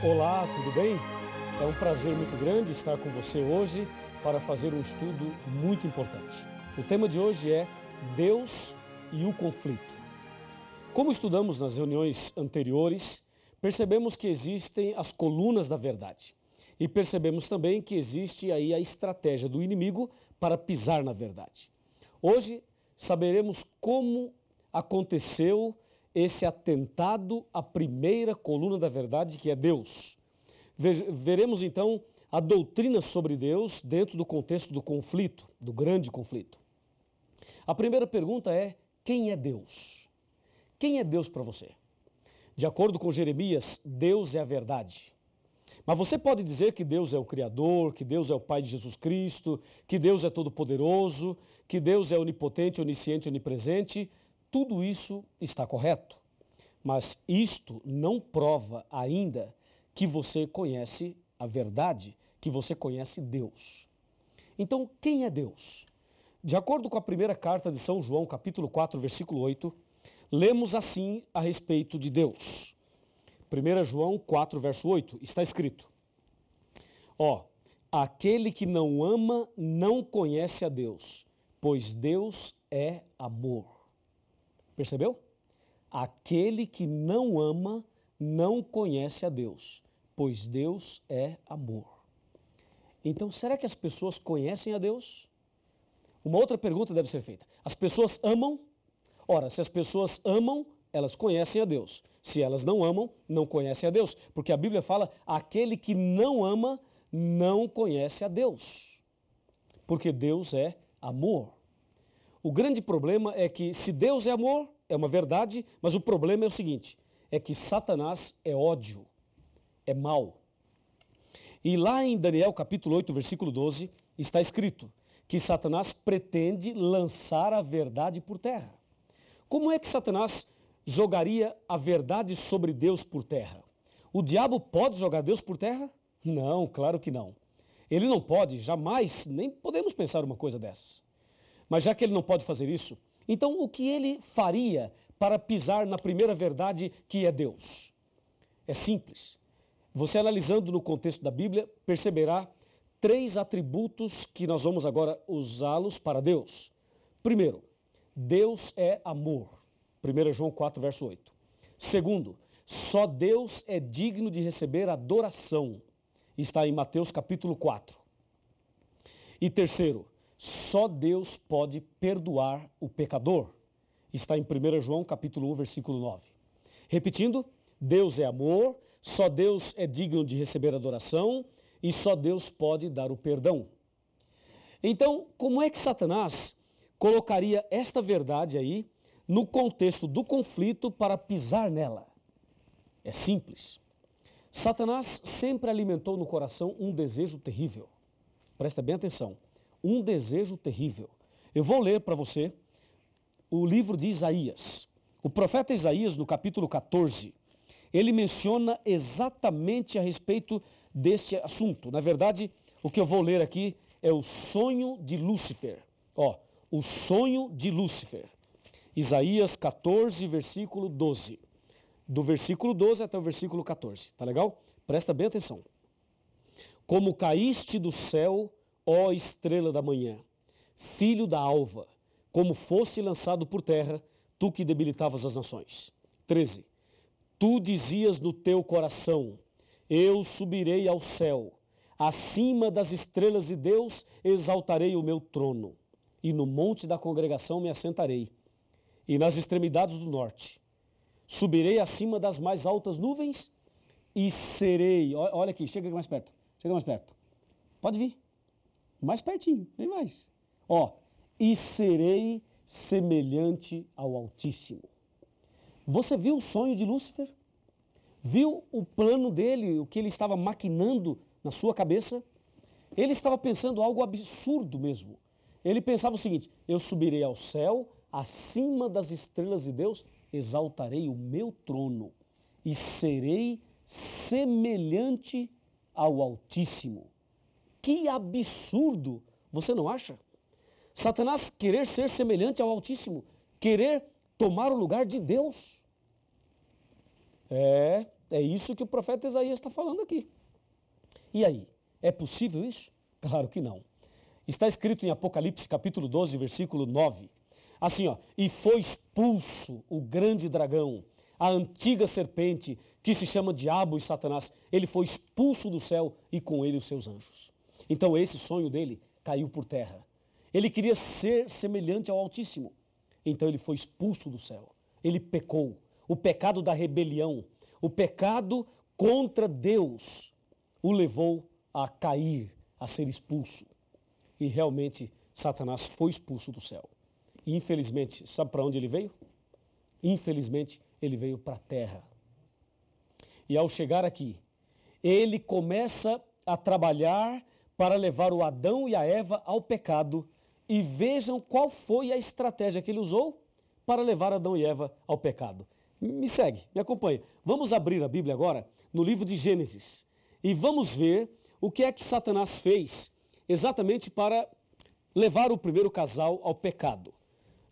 Olá, tudo bem? É um prazer muito grande estar com você hoje para fazer um estudo muito importante. O tema de hoje é Deus e o conflito. Como estudamos nas reuniões anteriores, percebemos que existem as colunas da verdade. E percebemos também que existe aí a estratégia do inimigo para pisar na verdade. Hoje saberemos como aconteceu esse atentado à primeira coluna da verdade, que é Deus. Veremos então a doutrina sobre Deus dentro do contexto do conflito, do grande conflito. A primeira pergunta é: quem é Deus? Quem é Deus para você? De acordo com Jeremias, Deus é a verdade. Mas você pode dizer que Deus é o Criador, que Deus é o Pai de Jesus Cristo, que Deus é todo-poderoso, que Deus é onipotente, onisciente, onipresente. Tudo isso está correto. Mas isto não prova ainda que você conhece a verdade, que você conhece Deus. Então, quem é Deus? De acordo com a primeira carta de São João, capítulo 4, versículo 8, lemos assim a respeito de Deus. 1 João 4, verso 8, está escrito: aquele que não ama não conhece a Deus, pois Deus é amor. Percebeu? Aquele que não ama não conhece a Deus, pois Deus é amor. Então, será que as pessoas conhecem a Deus? Uma outra pergunta deve ser feita. As pessoas amam? Ora, se as pessoas amam, elas conhecem a Deus. Se elas não amam, não conhecem a Deus. Porque a Bíblia fala, aquele que não ama, não conhece a Deus. Porque Deus é amor. O grande problema é que, se Deus é amor, é uma verdade, mas o problema é o seguinte, é que Satanás é ódio, é mal. E lá em Daniel capítulo 8, versículo 12, está escrito que Satanás pretende lançar a verdade por terra. Como é que Satanás jogaria a verdade sobre Deus por terra? O diabo pode jogar Deus por terra? Não, claro que não. Ele não pode, jamais, nem podemos pensar uma coisa dessas. Mas já que ele não pode fazer isso, então o que ele faria para pisar na primeira verdade, que é Deus? É simples. Você, analisando no contexto da Bíblia, perceberá 3 atributos que nós vamos agora usá-los para Deus. Primeiro, Deus é amor. 1 João 4, verso 8. Segundo, só Deus é digno de receber adoração. Está em Mateus capítulo 4. E terceiro, só Deus pode perdoar o pecador. Está em 1 João capítulo 1, versículo 9. Repetindo, Deus é amor, só Deus é digno de receber adoração e só Deus pode dar o perdão. Então, como é que Satanás colocaria esta verdade aí no contexto do conflito para pisar nela? É simples. Satanás sempre alimentou no coração um desejo terrível. Presta bem atenção. Um desejo terrível. Eu vou ler para você o livro de Isaías. O profeta Isaías, no capítulo 14, ele menciona exatamente a respeito deste assunto. Na verdade, o que eu vou ler aqui é o sonho de Lúcifer. O sonho de Lúcifer. Isaías 14, versículo 12. Do versículo 12 até o versículo 14. Tá legal? Presta bem atenção. Como caíste do céu, ó estrela da manhã, filho da alva, como fosse lançado por terra, tu que debilitavas as nações. 13. Tu dizias no teu coração, eu subirei ao céu, acima das estrelas de Deus exaltarei o meu trono, e no monte da congregação me assentarei, e nas extremidades do norte. Subirei acima das mais altas nuvens e serei... Olha aqui, chega mais perto, Pode vir. Mais pertinho, vem mais. E serei semelhante ao Altíssimo. Você viu o sonho de Lúcifer? Viu o plano dele, o que ele estava maquinando na sua cabeça? Ele estava pensando algo absurdo mesmo. Ele pensava o seguinte, eu subirei ao céu, acima das estrelas de Deus, exaltarei o meu trono e serei semelhante ao Altíssimo. Que absurdo, você não acha? Satanás querer ser semelhante ao Altíssimo, querer tomar o lugar de Deus. É isso que o profeta Isaías está falando aqui. E aí, é possível isso? Claro que não. Está escrito em Apocalipse capítulo 12, versículo 9, assim, ó, e foi expulso o grande dragão, a antiga serpente, que se chama Diabo e Satanás. Ele foi expulso do céu e com ele os seus anjos. Então esse sonho dele caiu por terra. Ele queria ser semelhante ao Altíssimo. Então ele foi expulso do céu. Ele pecou. O pecado da rebelião, o pecado contra Deus, o levou a cair, a ser expulso. E realmente Satanás foi expulso do céu. E infelizmente, sabe para onde ele veio? Infelizmente, ele veio para a terra. E ao chegar aqui, ele começa a trabalhar para levar o Adão e a Eva ao pecado. E vejam qual foi a estratégia que ele usou para levar Adão e Eva ao pecado. Me segue, me acompanha. Vamos abrir a Bíblia agora no livro de Gênesis e vamos ver o que é que Satanás fez exatamente para levar o primeiro casal ao pecado.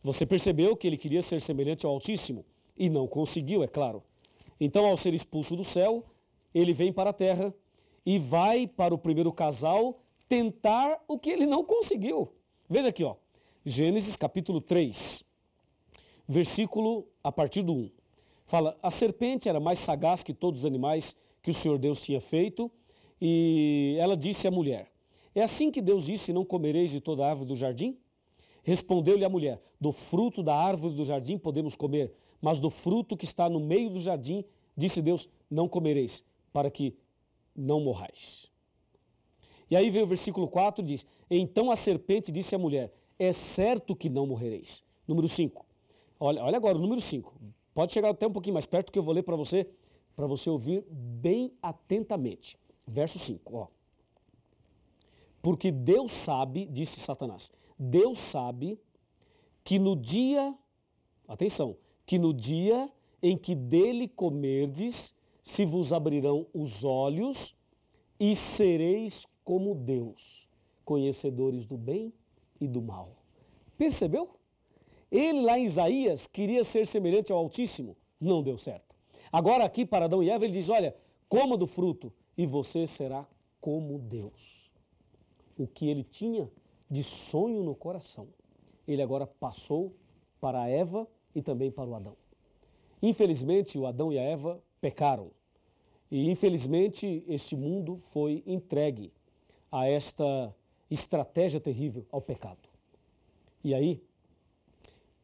Você percebeu que ele queria ser semelhante ao Altíssimo e não conseguiu, é claro. Então, ao ser expulso do céu, ele vem para a terra e vai para o primeiro casal tentar o que ele não conseguiu. Veja aqui, ó, Gênesis capítulo 3, versículo a partir do 1. Fala, a serpente era mais sagaz que todos os animais que o Senhor Deus tinha feito, e ela disse à mulher, é assim que Deus disse, não comereis de toda a árvore do jardim? Respondeu-lhe a mulher, do fruto da árvore do jardim podemos comer, mas do fruto que está no meio do jardim, disse Deus, não comereis, para que não morrais. E aí vem o versículo 4, diz, então a serpente disse à mulher, é certo que não morrereis. Número 5. Olha agora o número 5. Pode chegar até um pouquinho mais perto que eu vou ler para você ouvir bem atentamente. Verso 5, ó. Porque Deus sabe, disse Satanás, Deus sabe que no dia, atenção, que no dia em que dele comerdes, se vos abrirão os olhos e sereis como Deus, conhecedores do bem e do mal. Percebeu? Ele lá em Isaías queria ser semelhante ao Altíssimo, não deu certo. Agora aqui para Adão e Eva ele diz, olha, coma do fruto e você será como Deus. O que ele tinha de sonho no coração, ele agora passou para a Eva e também para o Adão. Infelizmente o Adão e a Eva pecaram e infelizmente este mundo foi entregue a esta estratégia terrível, ao pecado. E aí,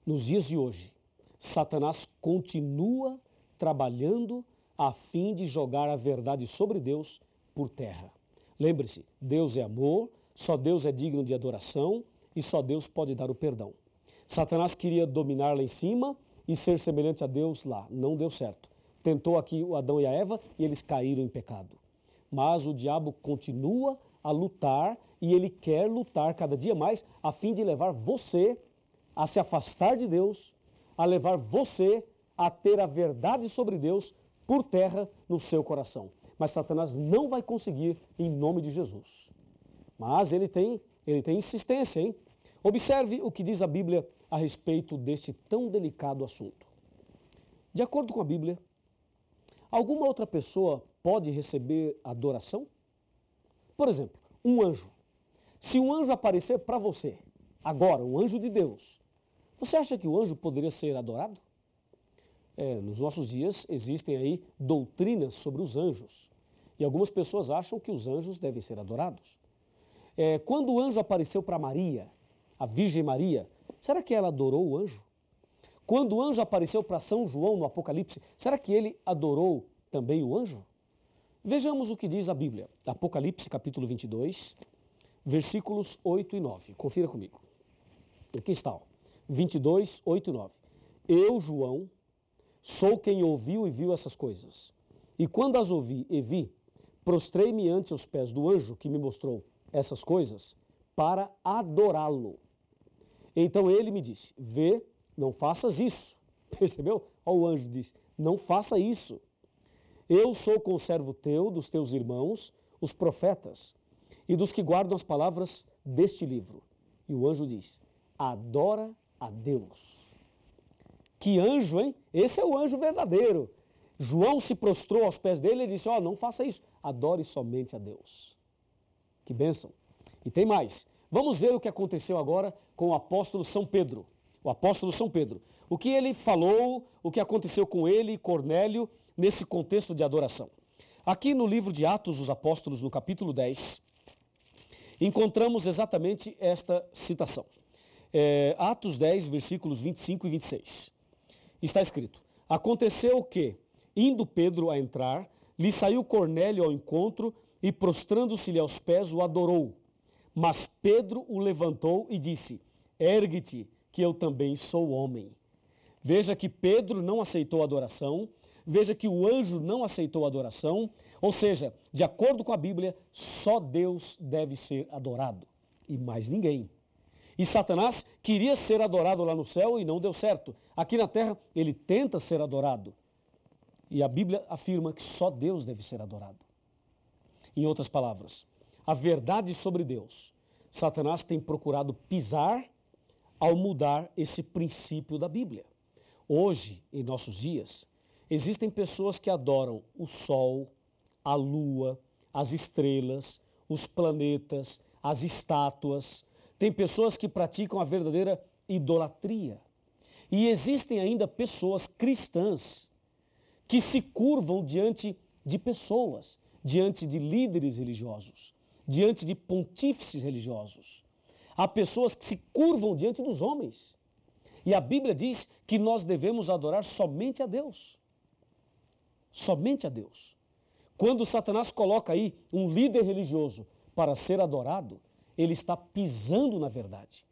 nos dias de hoje, Satanás continua trabalhando a fim de jogar a verdade sobre Deus por terra. Lembre-se, Deus é amor, só Deus é digno de adoração e só Deus pode dar o perdão. Satanás queria dominar lá em cima e ser semelhante a Deus lá, não deu certo. Tentou aqui o Adão e a Eva e eles caíram em pecado. Mas o diabo continua a lutar e ele quer lutar cada dia mais a fim de levar você a se afastar de Deus, a levar você a ter a verdade sobre Deus por terra no seu coração. Mas Satanás não vai conseguir em nome de Jesus. Mas ele tem insistência, hein? Observe o que diz a Bíblia a respeito deste tão delicado assunto. De acordo com a Bíblia, alguma outra pessoa pode receber adoração? Por exemplo, um anjo. Se um anjo aparecer para você, agora, um anjo de Deus, você acha que o anjo poderia ser adorado? Nos nossos dias existem aí doutrinas sobre os anjos. E algumas pessoas acham que os anjos devem ser adorados. Quando o anjo apareceu para Maria, a Virgem Maria, será que ela adorou o anjo? Quando o anjo apareceu para São João no Apocalipse, será que ele adorou também o anjo? Vejamos o que diz a Bíblia. Apocalipse capítulo 22, versículos 8 e 9. Confira comigo. Aqui está, ó. 22, 8 e 9. Eu, João, sou quem ouviu e viu essas coisas. E quando as ouvi e vi, prostrei-me ante os pés do anjo que me mostrou essas coisas para adorá-lo. Então ele me disse, vê, não faças isso. Percebeu? Ó, o anjo disse, não faça isso. Eu sou conservo teu, dos teus irmãos, os profetas, e dos que guardam as palavras deste livro. E o anjo diz, adora a Deus. Que anjo, hein? Esse é o anjo verdadeiro. João se prostrou aos pés dele e disse, não faça isso, adore somente a Deus. Que bênção. E tem mais. Vamos ver o que aconteceu agora com o apóstolo São Pedro. O apóstolo São Pedro. O que ele falou, o que aconteceu com ele e Cornélio nesse contexto de adoração. Aqui no livro de Atos dos Apóstolos, no capítulo 10, encontramos exatamente esta citação. Atos 10, versículos 25 e 26. Está escrito, aconteceu que, indo Pedro a entrar, lhe saiu Cornélio ao encontro e, prostrando-se-lhe aos pés, o adorou. Mas Pedro o levantou e disse, ergue-te, que eu também sou homem. Veja que Pedro não aceitou a adoração, veja que o anjo não aceitou a adoração, ou seja, de acordo com a Bíblia, só Deus deve ser adorado, e mais ninguém. E Satanás queria ser adorado lá no céu e não deu certo. Aqui na terra, ele tenta ser adorado. E a Bíblia afirma que só Deus deve ser adorado. Em outras palavras, a verdade sobre Deus, Satanás tem procurado pisar ao mudar esse princípio da Bíblia. Hoje, em nossos dias, existem pessoas que adoram o sol, a lua, as estrelas, os planetas, as estátuas. Tem pessoas que praticam a verdadeira idolatria. E existem ainda pessoas cristãs que se curvam diante de pessoas, diante de líderes religiosos, diante de pontífices religiosos. Há pessoas que se curvam diante dos homens. E a Bíblia diz que nós devemos adorar somente a Deus. Somente a Deus. Quando Satanás coloca aí um líder religioso para ser adorado, ele está pisando na verdade.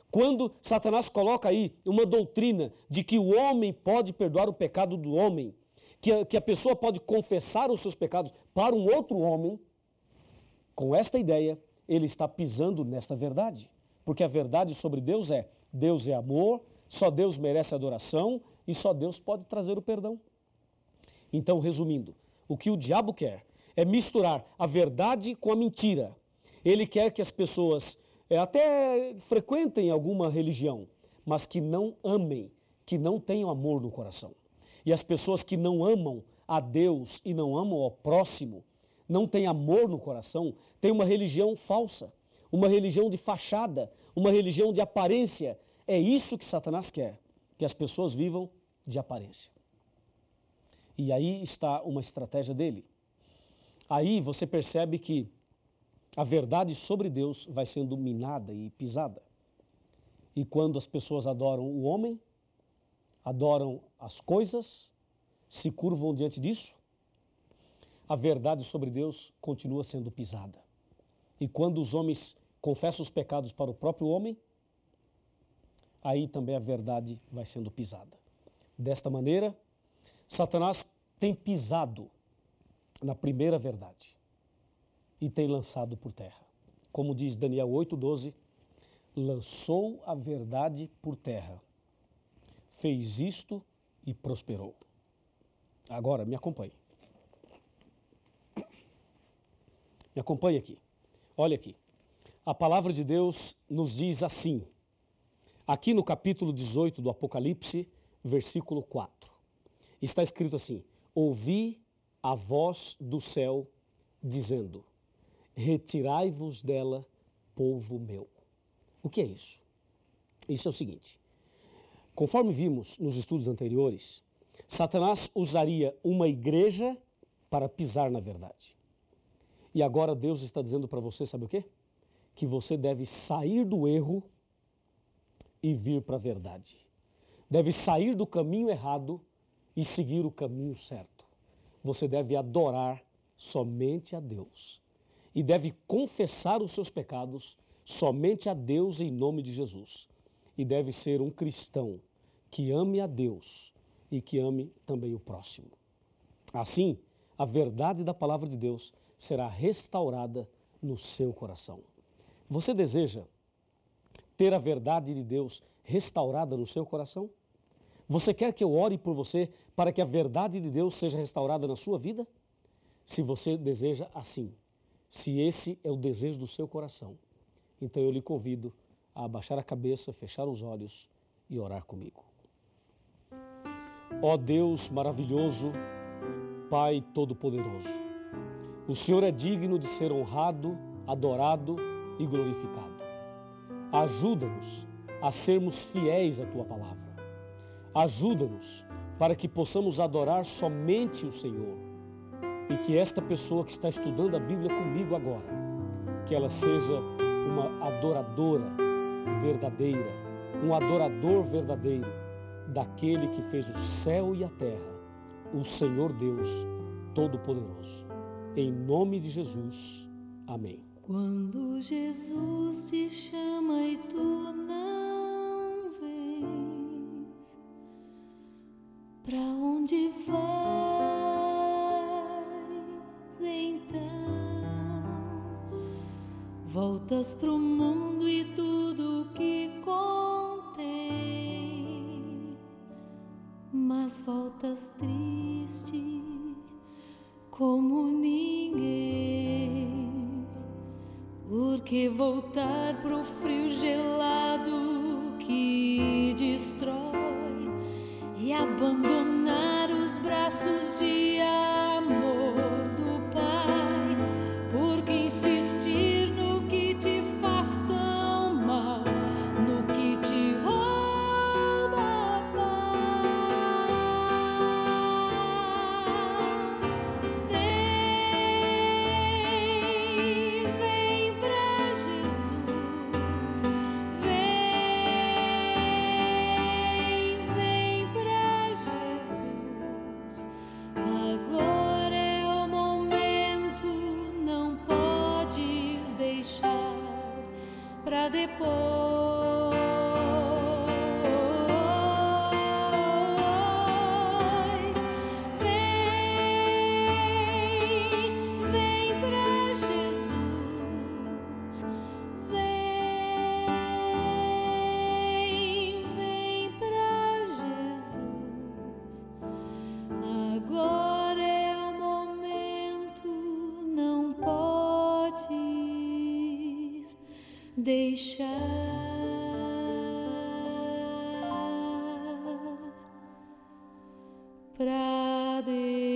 Quando Satanás coloca aí uma doutrina de que o homem pode perdoar o pecado do homem, que a pessoa pode confessar os seus pecados para um outro homem, com esta ideia, ele está pisando nesta verdade. Porque a verdade sobre Deus é amor, só Deus merece adoração e só Deus pode trazer o perdão. Então, resumindo, o que o diabo quer é misturar a verdade com a mentira. Ele quer que as pessoas até frequentem alguma religião, mas que não amem, que não tenham amor no coração. E as pessoas que não amam a Deus e não amam ao próximo, não têm amor no coração, têm uma religião falsa, uma religião de fachada, uma religião de aparência. É isso que Satanás quer, que as pessoas vivam de aparência. E aí está uma estratégia dele. Aí você percebe que a verdade sobre Deus vai sendo minada e pisada. E quando as pessoas adoram o homem, adoram as coisas, se curvam diante disso, a verdade sobre Deus continua sendo pisada. E quando os homens confessam os pecados para o próprio homem, aí também a verdade vai sendo pisada. Desta maneira, Satanás tem pisado na primeira verdade e tem lançado por terra. Como diz Daniel 8:12, lançou a verdade por terra, fez isto e prosperou. Agora, me acompanhe. Me acompanhe aqui. Olha aqui. A palavra de Deus nos diz assim, aqui no capítulo 18 do Apocalipse, versículo 4. Está escrito assim, ouvi a voz do céu dizendo, retirai-vos dela, povo meu. O que é isso? Isso é o seguinte, conforme vimos nos estudos anteriores, Satanás usaria uma igreja para pisar na verdade. E agora Deus está dizendo para você, sabe o quê? Que você deve sair do erro e vir para a verdade. Deve sair do caminho errado e seguir o caminho certo. Você deve adorar somente a Deus. E deve confessar os seus pecados somente a Deus em nome de Jesus. E deve ser um cristão que ame a Deus e que ame também o próximo. Assim, a verdade da palavra de Deus será restaurada no seu coração. Você deseja ter a verdade de Deus restaurada no seu coração? Você quer que eu ore por você para que a verdade de Deus seja restaurada na sua vida? Se você deseja assim, se esse é o desejo do seu coração, então eu lhe convido a abaixar a cabeça, fechar os olhos e orar comigo. Ó Deus maravilhoso, Pai Todo-Poderoso. O Senhor é digno de ser honrado, adorado e glorificado. Ajuda-nos a sermos fiéis à Tua palavra. Ajuda-nos para que possamos adorar somente o Senhor e que esta pessoa que está estudando a Bíblia comigo agora, que ela seja uma adoradora verdadeira, um adorador verdadeiro daquele que fez o céu e a terra, o Senhor Deus Todo-Poderoso. Em nome de Jesus, amém. Quando Jesus te chama e tu não vens, pra onde vais então? Voltas pro mundo e tudo que contém, mas voltas triste como ninguém, porque voltar pro frio gelado que destrói e abandonar os braços de amor do Pai, porque insistir no que te faz tão mal, no que te rouba a paz. Vem pra Jesus, vem pra Jesus. Agora é o momento, não podes deixar pra depois. Vem pra Jesus, vem pra Jesus. Agora é o momento, não podes deixar pra depois.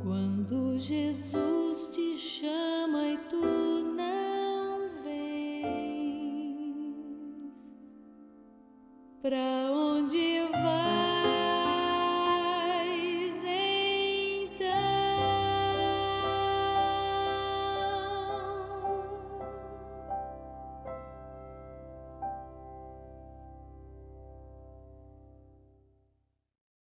Quando Jesus te chama e tu não vens, pra